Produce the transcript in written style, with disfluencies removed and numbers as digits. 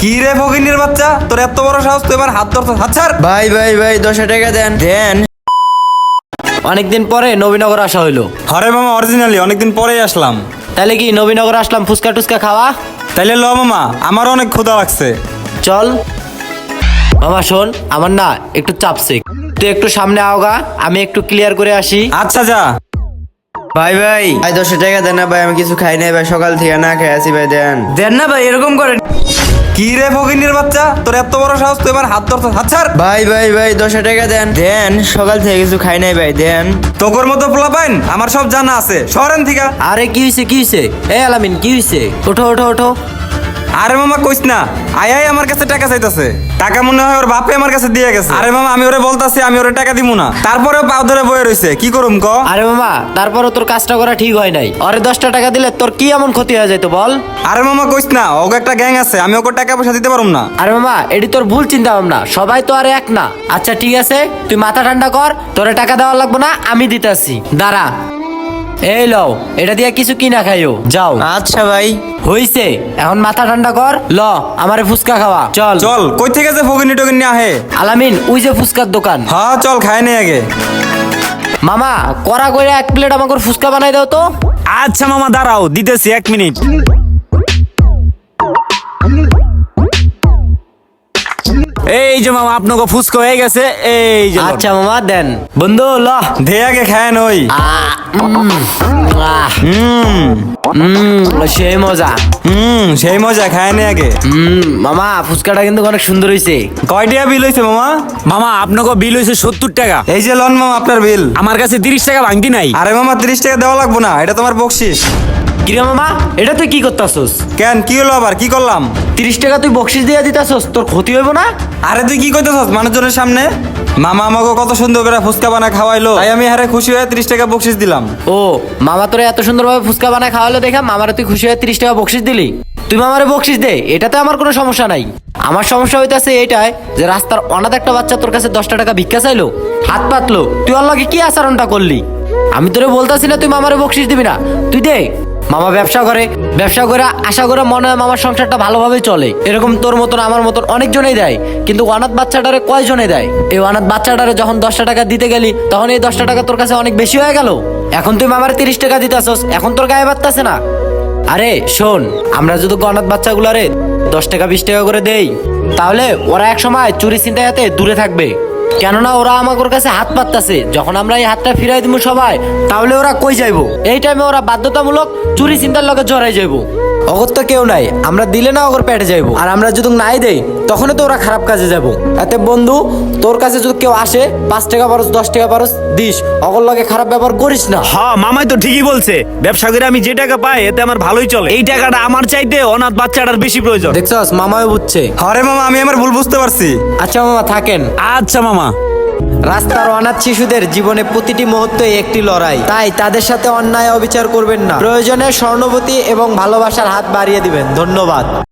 কি রে ফকিনের বাচ্চা, তোর এত বড় সাহস, তুই এবার হাত ধরছ? হাত ছাড়। ভাই ভাই ভাই 10 টাকা দেন দেন। অনেকদিন পরে নবীনগর আসা হইলো। হরে মামা, অরিজিনালি অনেকদিন পরেই আসলাম। তাহলে কি নবীনগর আসলাম ফুচকা টুচকা খাওয়া? তাইলে ল মামা, আমারও অনেক ক্ষুধা লাগছে। চল মামা, শোন আমার না একটু চাপছে, তুই একটু সামনে আওগা, আমি একটু ক্লিয়ার করে আসি। আচ্ছা যা। ভাই ভাই ভাই 10 টাকা দেন না ভাই, আমি কিছু খাই নাই ভাই, সকাল থেকে না খেয়ে আছি ভাই, দেন দেন না ভাই, এরকম করেন। কি রে ফকিনের বাচ্চা, তোর এত বড় সাহস, তুই এবার হাত ধরছ? হাত ছাড়। ভাই ভাই ভাই 10 টাকা দেন দেন, সকাল থেকে কিছু খাই নাই ভাই, দেন। তোর মতো পোলা পাইন আমার সব জানা আছে, সরেন থেকে। আরে কি হইছে কি হইছে? এই আলামিন কি হইছে? ওঠো ওঠো ওঠো। আরে মামা কইস না, আয় আমার কাছে টাকা চাইতাছে। টাকা মনে হয় ওর বাপে আমার কাছে দিয়ে গেছে। আরে মামা, আমি ওরে বলতাছি আমি ওরে টাকা দিব না, তারপরেও পাও ধরে বয়ে রইছে। কি করুম ক? আরে মামা, তারপরও তোর কাজটা করা ঠিক হয় নাই। আরে 10টা টাকা দিলে তোর কি এমন ক্ষতি হয়ে যেত বল? আরে মামা কইস না, ওকে একটা গ্যাং আছে, আমি ওকে টাকা পয়সা দিতে পারুম না। আরে মামা, এটি তোর ভুল চিন্তা ভাবনা, সবাই তো আর এক না। আচ্ছা ঠিক আছে, তুই মাথা ঠান্ডা কর, তোরে টাকা দেওয়া লাগবে না, আমি দিতাছি। দাঁড়া, এই লও, এটা দিয়ে কিছু কিনা খাইও, যাও। আচ্ছা ভাই। হইছে, এখন মাথা ঠান্ডা কর, ল আমারে ফুচকা খাওয়া, চল। চল, কই থেকে যে ফকিনি টকিনি আহে? আলামিন, ওই যে ফুচকার দোকান। হ্যাঁ চল, খাই নে আগে। মামা, কড়া করে 1 প্লেট আমাকে ফুচকা বানাই দাও তো। আচ্ছা মামা দাঁড়াও, দিতেছি 1 মিনিট। এই যে মামা, আপনাকে ফুচকা হয়ে গেছে, এই যে লন। আচ্ছা মামা দেন, বন্ধু ল। দে আগে খায় নই। সেই মজা। সেই মজা, খায় নে আগে। মামা, ফুচকাটা কিন্তু অনেক সুন্দর হইছে। কয়টা বিল হইছে মামা? মামা আপনাকে বিল হয়েছে 70 টাকা। এই যে লন মামা আপনার বিল। আমার কাছে 30 টাকা ভাঙতি নাই। আরে মামা 30 টাকা দেওয়া লাগবো না, এটা তোমার বকশিস। কিরে মামা, এটা তুই কি করতাছস? কেন, কি হলো আবার, কি করলাম? 30 টাকা তুই বকশিস দিয়ে দিতাছস, তোর ক্ষতি হইব না? আরে তুই কি কইতেছস মানুষজনের সামনে? মামা আমাকে কত সুন্দর করে ফুচকা বানা খাওয়াইলো, তাই আমি হারে খুশি হয়ে 30 টাকা বকশিস দিলাম। ও মামা, তোরে এত সুন্দরভাবে ফুচকা বানায় খাওয়ালো দেখা মামারে তুই খুশি হয়ে 30 টাকা বকশিস দিলি? তুই মামারে বকশিস দে, এটাতে আমার কোনো সমস্যা নাই। আমার সমস্যা হইতাছে এইটাই যে রাস্তার অনাথ একটা বাচ্চা তোর কাছে 10টা টাকা ভিক্ষা চাইলো, হাত পাতলো, তুই ওর লগে কি আচরণটা করলি? আমি তোরে বলতাছি না তুই মামারে বকশিস দিবি না, তুই দে। মামা ব্যবসা করে আশা করে মনে হয় মামার সংসারটা ভালোভাবে চলে। এরকম তোর মতন আমার মতন অনেকজনেই দেয়, কিন্তু অনাথ বাচ্চাটারে কয়জনে দেয়? এই অনাথ বাচ্চাটারে যখন 10টা টাকা দিতে গেলি, তখন এই 10টা টাকা তোর কাছে অনেক বেশি হয়ে গেল। এখন তুই মামারে 30 টাকা দিতেছস, এখন তোর গায়ে বাড়তেছে না? আরে শোন, আমরা যদি অনাথ বাচ্চাগুলারে 10 টাকা 20 টাকা করে দেই, তাহলে ওরা এক সময় চুরি ছিনতাইতে দূরে থাকবে। কেননা ওরা আমাদের কাছে হাত পাততাছে, যখন আমরা এই হাতটা ফিরাই দিব সবাই, তাহলে ওরা কই যাইবো? এই টাইমে ওরা বাধ্যতামূলক চুরি চিন্তার লগে জড়াই যাইবো। অগর তো কেউ নাই, আমরা দিলে না অগর পেটে যাইবো, আর আমরা যদি নাই দেই তখন তো ওরা খারাপ কাজে যাবো। এতে বন্ধু, তোর কাছে যদি কেউ আসে 5 টাকা পারস 10 টাকা পারস দিস, অগর লগে খারাপ ব্যবহার করিস না। হ্যাঁ মামাই তো ঠিকই বলছে, ব্যবসা করে আমি যে টাকা পাই এতে আমার ভালোই চলে। এই টাকাটা আমার চাইতে অনাথ বাচ্চাটার বেশি প্রয়োজন। দেখছস, মামাও বুঝছে। হরে মামা, আমি আমার ভুল বুঝতে পারছি। আচ্ছা মামা থাকেন। আচ্ছা মামা। রাস্তার অনাথ শিশুদের জীবনে প্রতিটি মুহূর্তে একটি লড়াই, তাই তাদের সাথে অন্যায় অবিচার করবেন না। প্রয়োজনে সহানুভূতি এবং ভালোবাসার হাত বাড়িয়ে দিবেন। ধন্যবাদ।